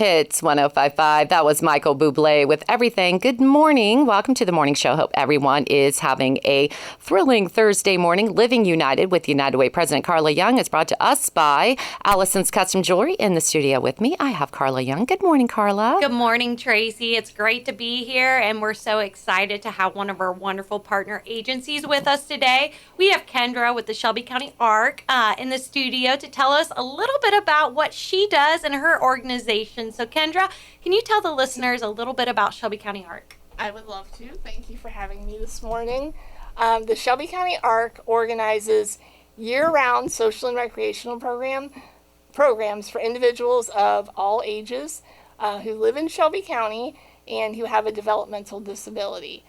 Hits 105.5. That was Michael Bublé with Everything. Good morning. Welcome to the morning show. Hope everyone is having a thrilling Thursday morning. Living United with United Way President Carla Young is brought to us by Allison's Custom Jewelry. In the studio with me, I have Carla Young. Good morning, Carla. Good morning, Tracy. It's great to be here, and we're so excited to have one of our wonderful partner agencies with us today. We have Kendra with the Shelby County ARC in the studio to tell us a little bit about what she does in her organization. So, Kendra, can you tell the listeners a little bit about Shelby County ARC? I would love to. Thank you for having me this morning. The Shelby County ARC organizes year-round social and recreational programs for individuals of all ages who live in Shelby County and who have a developmental disability.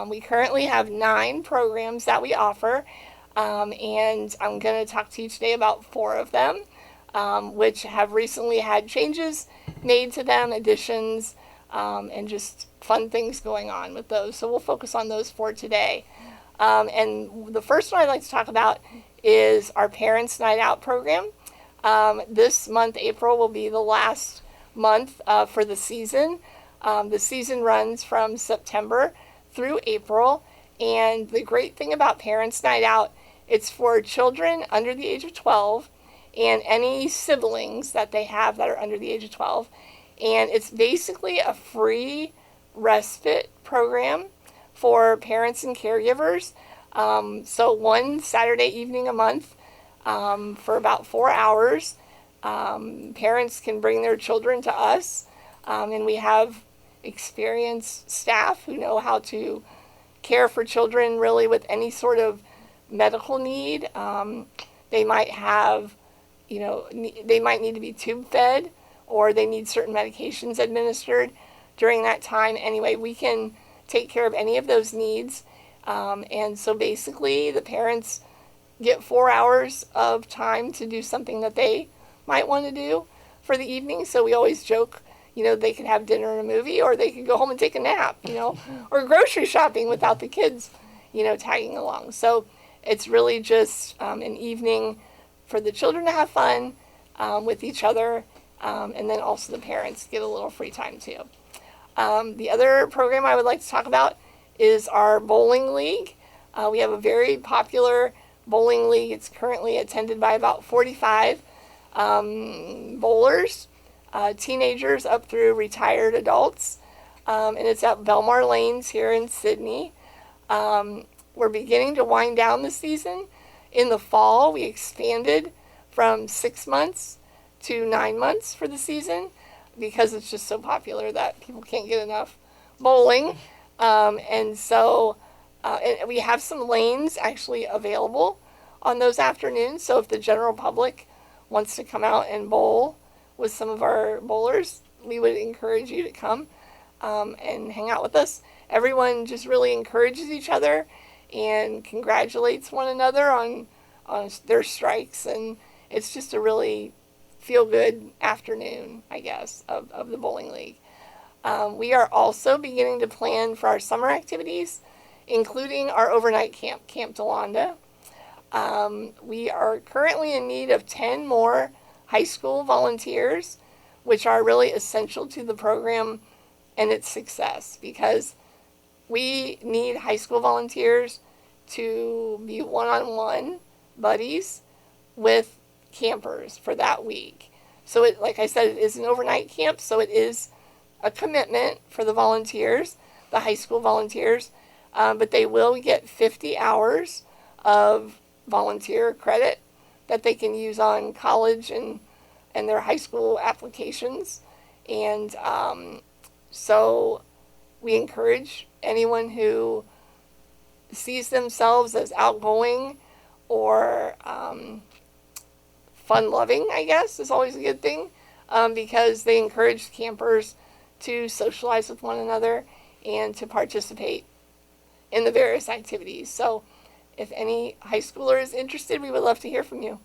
We currently have 9 programs that we offer, and I'm going to talk to you today about 4 of them, which have recently had changes made to them, additions, and just fun things going on with those. So we'll focus on those 4 today. And the first one I'd like to talk about is our Parents Night Out program. This month, April, will be the last month for the season. The season runs from September through April. And the great thing about Parents Night Out, it's for children under the age of 12 and any siblings that they have that are under the age of 12. And it's basically a free respite program for parents and caregivers. So one Saturday evening a month for about 4 hours, parents can bring their children to us, and we have experienced staff who know how to care for children really with any sort of medical need. They might have, they might need to be tube fed, or they need certain medications administered during that time. Anyway, we can take care of any of those needs. And so basically the parents get 4 hours of time to do something that they might want to do for the evening. So we always joke, they could have dinner and a movie, or they could go home and take a nap, or grocery shopping without the kids, tagging along. So it's really just an evening for the children to have fun with each other, and then also the parents get a little free time too. The other program I would like to talk about is our bowling league. We have a very popular bowling league. It's currently attended by about 45 bowlers, teenagers up through retired adults, and it's at Belmar Lanes here in Sydney. We're beginning to wind down the season. In the fall, we expanded from 6 months to 9 months for the season because it's just so popular that people can't get enough bowling. And so and we have some lanes actually available on those afternoons. So if the general public wants to come out and bowl with some of our bowlers, we would encourage you to come and hang out with us. Everyone just really encourages each other and congratulates one another on their strikes, and it's just a really feel-good afternoon, I guess, of the bowling league. We are also beginning to plan for our summer activities, including our overnight camp, Camp Delonda. We are currently in need of 10 more high school volunteers, which are really essential to the program and its success, because we need high school volunteers to be one-on-one buddies with campers for that week. So it, like I said, it is an overnight camp, so it is a commitment for the volunteers, the high school volunteers, but they will get 50 hours of volunteer credit that they can use on college and their high school applications. And so we encourage anyone who sees themselves as outgoing or fun-loving, I guess, is always a good thing, because they encourage campers to socialize with one another and to participate in the various activities. So if any high schooler is interested, we would love to hear from you.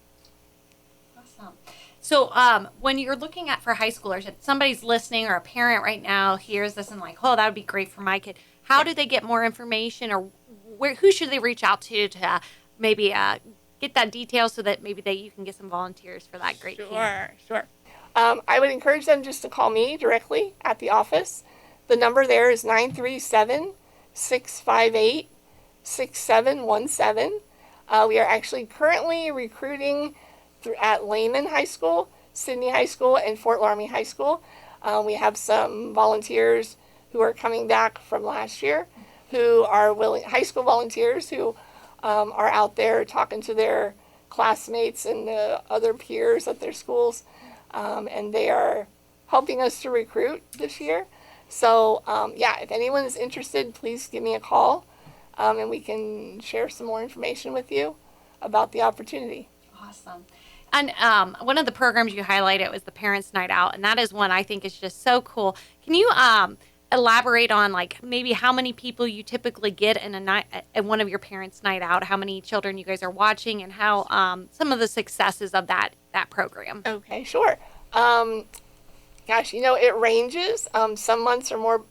Awesome. So when you're looking at for high schoolers, if somebody's listening or a parent right now hears this and like, oh, that would be great for my kid, how do they get more information, or who should they reach out to maybe get that detail so that maybe you can get some volunteers for that great camp? Sure. I would encourage them just to call me directly at the office. The number there is 937-658-6717. We are actually currently recruiting at Lehman High School, Sydney High School, and Fort Laramie High School. We have some volunteers who are coming back from last year who are willing, high school volunteers who are out there talking to their classmates and the other peers at their schools, and they are helping us to recruit this year. So, if anyone is interested, please give me a call, and we can share some more information with you about the opportunity. Awesome. And one of the programs you highlighted was the Parents' Night Out, and that is one I think is just so cool. Can you elaborate on like maybe how many people you typically get in a night at one of your Parents' Night Out, how many children you guys are watching, and how some of the successes of that program? Okay, sure. It ranges. Some months are more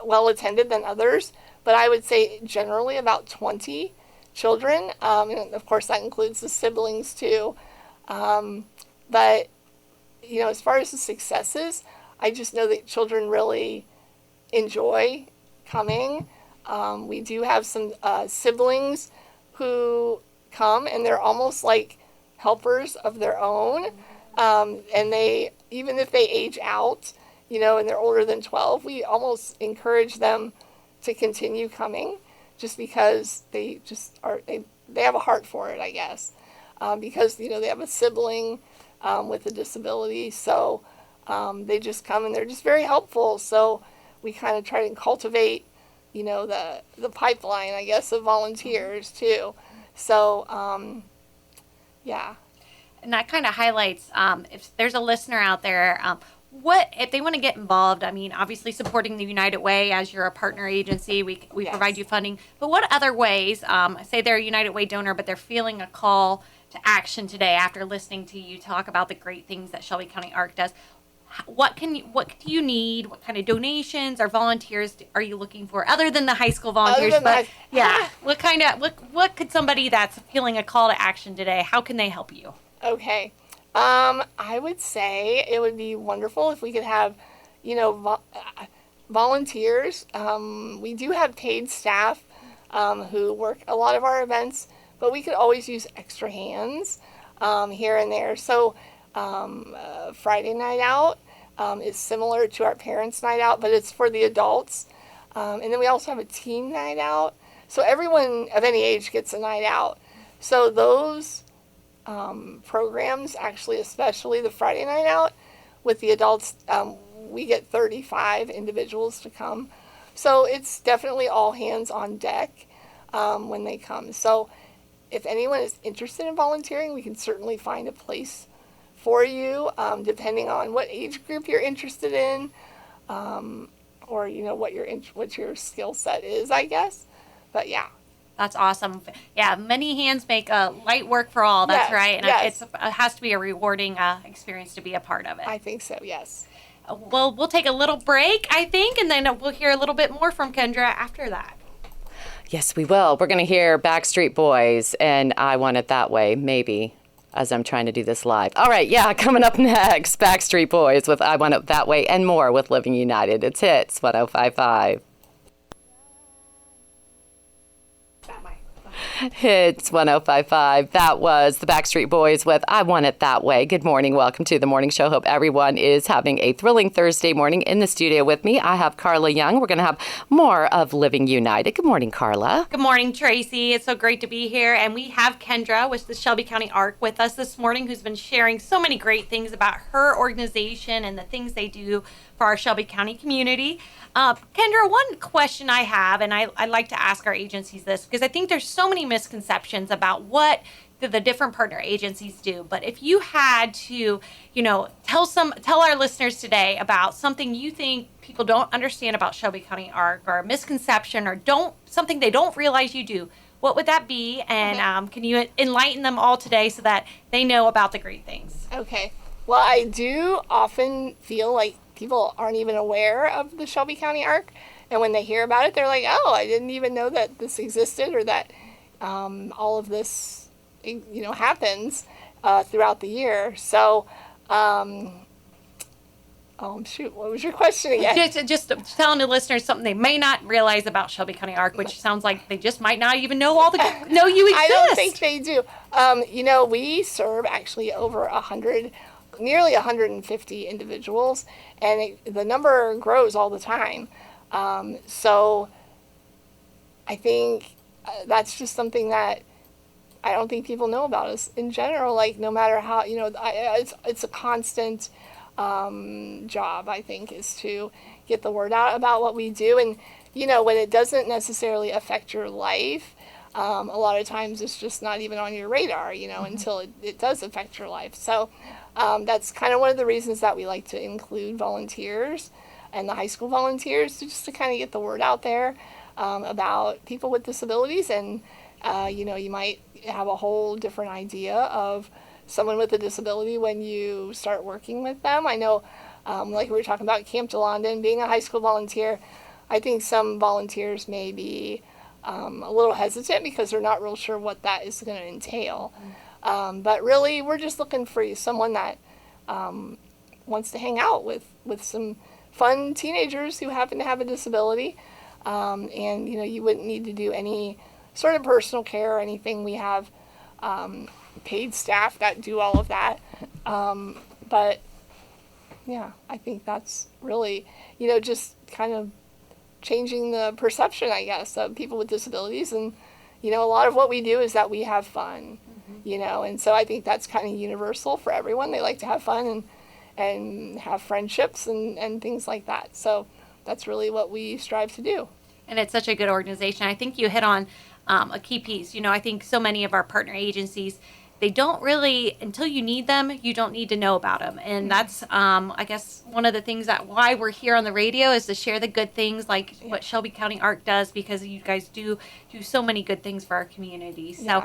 well attended than others, but I would say generally about 20 children, and of course that includes the siblings too. But as far as the successes, I just know that children really enjoy coming. We do have some siblings who come, and they're almost like helpers of their own. And they, even if they age out, and they're older than 12, we almost encourage them to continue coming just because they just are, they have a heart for it, I guess. Because, they have a sibling with a disability. So they just come and they're just very helpful. So we kind of try to cultivate, the pipeline, I guess, of volunteers too. So, yeah. And that kind of highlights, if there's a listener out there, what if they want to get involved? I mean, obviously supporting the United Way as you're a partner agency, we Yes. provide you funding. But what other ways, say they're a United Way donor, but they're feeling a call to action today after listening to you talk about the great things that Shelby County ARC does? What do you need? What kind of donations or volunteers are you looking for, other than the high school volunteers? What could somebody that's feeling a call to action today? How can they help you? Okay. I would say it would be wonderful if we could have, volunteers. We do have paid staff who work a lot of our events, but we could always use extra hands here and there. So Friday Night Out is similar to our Parents' Night Out, but it's for the adults. And then we also have a Teen Night Out. So everyone of any age gets a night out. So those programs, actually, especially the Friday Night Out with the adults, we get 35 individuals to come. So it's definitely all hands on deck when they come. So if anyone is interested in volunteering, we can certainly find a place for you, depending on what age group you're interested in, or what your skill set is, I guess. But yeah. That's awesome. Yeah, many hands make light work for all. That's Yes, right. And yes. it has to be a rewarding experience to be a part of it. I think so, yes. Well, we'll take a little break, I think, and then we'll hear a little bit more from Kendra after that. Yes, we will. We're going to hear Backstreet Boys and I Want It That Way, maybe, as I'm trying to do this live. All right, yeah, coming up next, Backstreet Boys with I Want It That Way and more with Living United. It's Hits 105.5. Hits 105.5. That was the Backstreet Boys with I Want It That Way. Good morning. Welcome to the morning show. Hope everyone is having a thrilling Thursday morning. In the studio with me, I have Carla Young. We're going to have more of Living United. Good morning, Carla. Good morning, Tracy. It's so great to be here. And we have Kendra with the Shelby County ARC with us this morning, who's been sharing so many great things about her organization and the things they do for our Shelby County community. Kendra, one question I have, and I like to ask our agencies this, because I think there's so many misconceptions about what the different partner agencies do. But if you had to, tell our listeners today about something you think people don't understand about Shelby County ARC, or a misconception, or something they don't realize you do, what would that be? And can you enlighten them all today so that they know about the great things? Okay. Well, I do often feel like people aren't even aware of the Shelby County ARC, and when they hear about it, they're like, "Oh, I didn't even know that this existed, or that all of this, happens throughout the year." So, Shoot, what was your question again? Just telling the listeners something they may not realize about Shelby County ARC, which sounds like they just might not even know know you exist. I don't think they do. We serve actually over 100, nearly 150 individuals, and the number grows all the time. So I think that's just something that I don't think people know about us in general. Like, no matter how, it's a constant job, I think, is to get the word out about what we do. And, when it doesn't necessarily affect your life, a lot of times it's just not even on your radar, until it does affect your life. So that's kind of one of the reasons that we like to include volunteers and the high school volunteers, just to kind of get the word out there about people with disabilities. And, you might have a whole different idea of someone with a disability when you start working with them. I know, like we were talking about Camp DeLondon, being a high school volunteer, I think some volunteers may be a little hesitant because they're not real sure what that is going to entail. But really, we're just looking for someone that wants to hang out with some fun teenagers who happen to have a disability. And, you wouldn't need to do any sort of personal care or anything. We have paid staff that do all of that. But yeah, I think that's really, just kind of changing the perception, I guess, of people with disabilities. And, a lot of what we do is that we have fun, and so I think that's kind of universal for everyone. They like to have fun and have friendships and things like that. So that's really what we strive to do. And it's such a good organization. I think you hit on a key piece. I think so many of our partner agencies, they don't really, until you need them, you don't need to know about them. And that's, I guess, one of the things that why we're here on the radio is to share the good things like what Shelby County ARC does, because you guys do so many good things for our community. So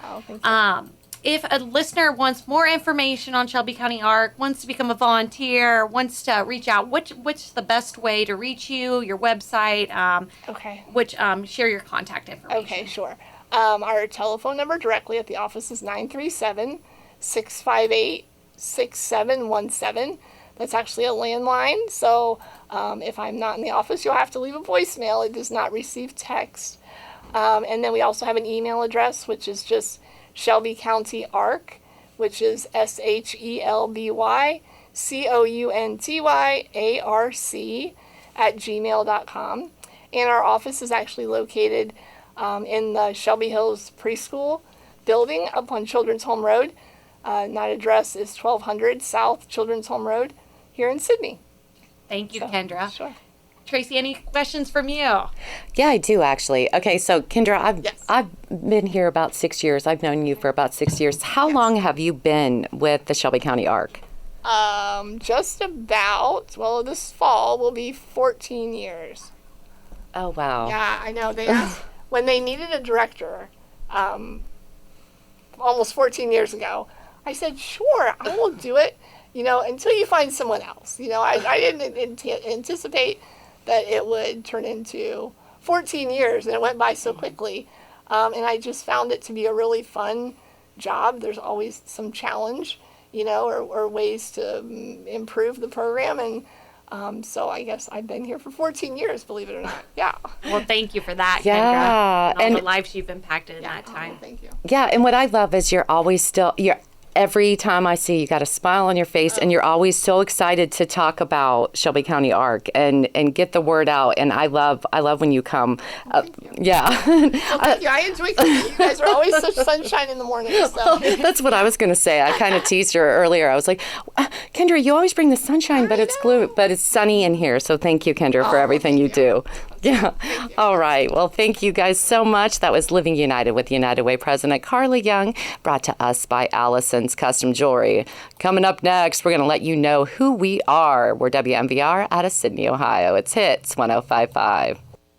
if a listener wants more information on Shelby County ARC, wants to become a volunteer, wants to reach out, what's the best way to reach you, your website? Share your contact information. Okay, sure. Our telephone number directly at the office is 937-658-6717. That's actually a landline. So if I'm not in the office, you'll have to leave a voicemail. It does not receive text. And then we also have an email address, which is just Shelby County ARC, which is ShelbyCountyARC @gmail.com. And our office is actually located in the Shelby Hills Preschool building up on Children's Home Road. And that address is 1200 South Children's Home Road here in Sydney. Thank you, Kendra. Sure. Tracy, any questions from you? Yeah, I do actually. Okay, so Kendra, I've been here about 6 years. I've known you for about 6 years. How long have you been with the Shelby County ARC? Just about, this fall will be 14 years. Oh, wow. Yeah, I know. They asked, when they needed a director, almost 14 years ago, I said, sure, I will do it, until you find someone else. I didn't anticipate that it would turn into 14 years, and it went by so quickly. And I just found it to be a really fun job. There's always some challenge, or ways to improve the program. And so I guess I've been here for 14 years, believe it or not. Yeah. Well, thank you for that, Yeah. Kendra. And all the lives you've impacted in that time. Thank you. Yeah, and what I love is you're every time I see you, got a smile on your face, and you're always so excited to talk about Shelby County ARC and get the word out. And I love when you come. Thank you. Yeah. Thank you. I enjoy coming. You guys are always such sunshine in the morning. So. That's what I was going to say. I kind of teased her earlier. I was like, Kendra, you always bring the sunshine, but it's sunny in here. So thank you, Kendra, for everything you do. Yeah. All right. Well, thank you guys so much. That was Living United with United Way President Carla Young, brought to us by Allison's Custom Jewelry. Coming up next, we're going to let you know who we are. We're WMVR out of Sydney, Ohio. It's Hits 105.5.